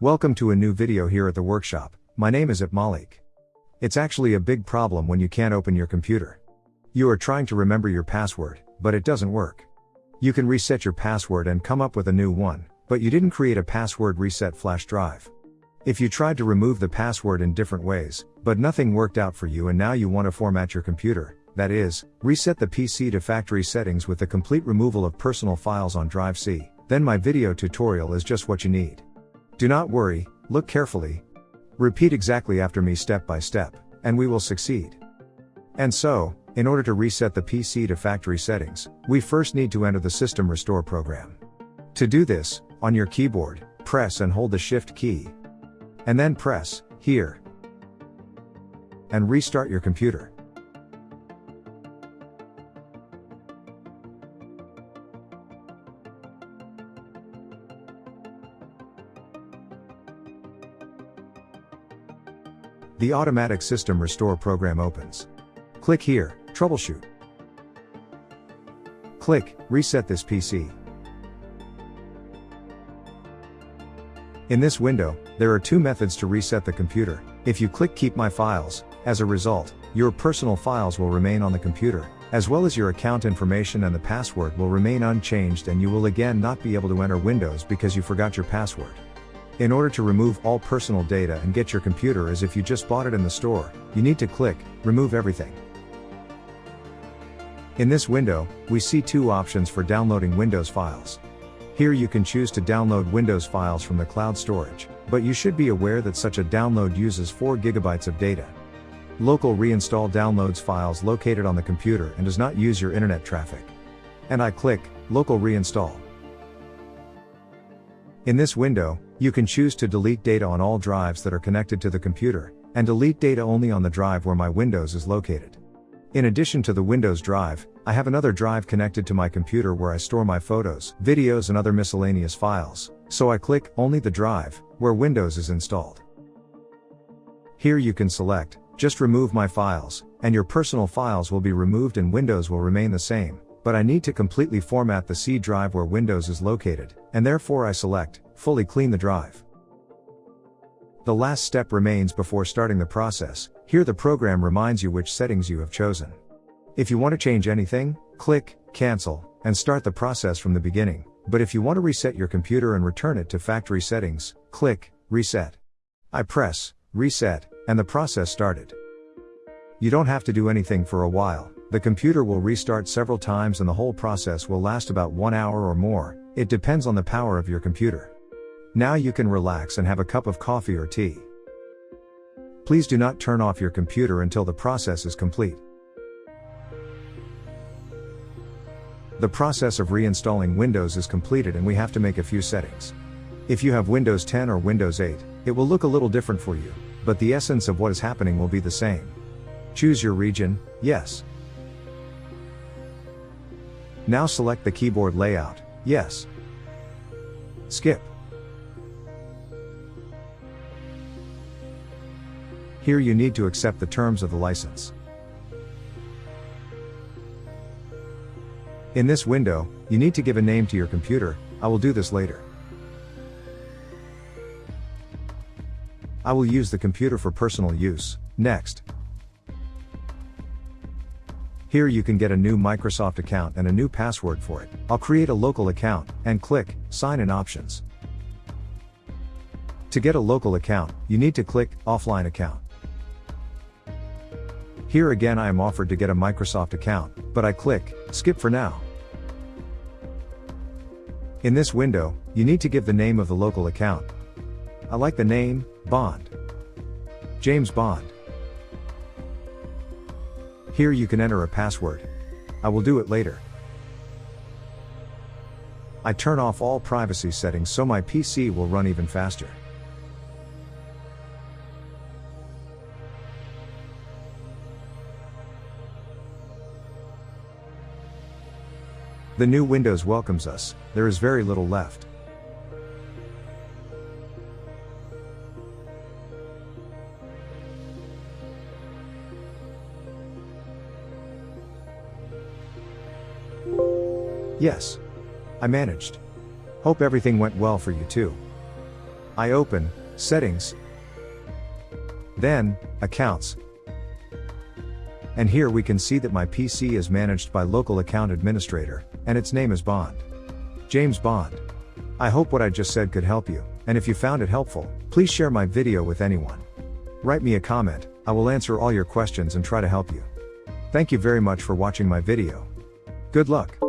Welcome to a new video here at the workshop. My name is Malik. It's actually a big problem when you can't open your computer. You are trying to remember your password, but it doesn't work. You can reset your password and come up with a new one, but you didn't create a password reset flash drive. If you tried to remove the password in different ways, but nothing worked out for you and now you want to format your computer, that is, reset the PC to factory settings with the complete removal of personal files on drive C, then my video tutorial is just what you need. Do not worry, look carefully. Repeat exactly after me step by step, and we will succeed. And so, in order to reset the PC to factory settings, we first need to enter the System Restore program. To do this, on your keyboard, press and hold the Shift key. And then press, here. And restart your computer. The automatic System Restore program opens. Click here, Troubleshoot. Click, Reset this PC. In this window, there are two methods to reset the computer. If you click Keep My Files, as a result, your personal files will remain on the computer, as well as your account information and the password will remain unchanged, and you will again not be able to enter Windows because you forgot your password. In order to remove all personal data and get your computer as if you just bought it in the store, you need to click Remove Everything. In this window, we see two options for downloading Windows files. Here you can choose to download Windows files from the cloud storage, but you should be aware that such a download uses 4 GB of data. Local reinstall downloads files located on the computer and does not use your internet traffic. And I click Local Reinstall. In this window, you can choose to delete data on all drives that are connected to the computer, and delete data only on the drive where my Windows is located. In addition to the Windows drive, I have another drive connected to my computer where I store my photos, videos and other miscellaneous files, so I click only the drive, where Windows is installed. Here you can select, just remove my files, and your personal files will be removed and Windows will remain the same, but I need to completely format the C drive where Windows is located, and therefore I select, fully clean the drive. The last step remains before starting the process. Here the program reminds you which settings you have chosen. If you want to change anything, click Cancel, and start the process from the beginning, but if you want to reset your computer and return it to factory settings, click Reset. I press Reset, and the process started. You don't have to do anything for a while. The computer will restart several times and the whole process will last about 1 hour or more. It depends on the power of your computer. Now you can relax and have a cup of coffee or tea. Please do not turn off your computer until the process is complete. The process of reinstalling Windows is completed and we have to make a few settings. If you have Windows 10 or Windows 8, it will look a little different for you, but the essence of what is happening will be the same. Choose your region, yes. Now select the keyboard layout, yes. Skip. Here you need to accept the terms of the license. In this window, you need to give a name to your computer. I will do this later. I will use the computer for personal use. Next. Here you can get a new Microsoft account and a new password for it. I'll create a local account, and click Sign in Options. To get a local account, you need to click Offline Account. Here again I am offered to get a Microsoft account, but I click Skip for now. In this window, you need to give the name of the local account. I like the name, Bond. James Bond. Here you can enter a password. I will do it later. I turn off all privacy settings so my PC will run even faster. The new Windows welcomes us. There is very little left. Yes. I managed. Hope everything went well for you too. I open, Settings. Then, Accounts. And here we can see that my PC is managed by local account administrator, and its name is Bond. James Bond. I hope what I just said could help you, and if you found it helpful, please share my video with anyone. Write me a comment, I will answer all your questions and try to help you. Thank you very much for watching my video. Good luck.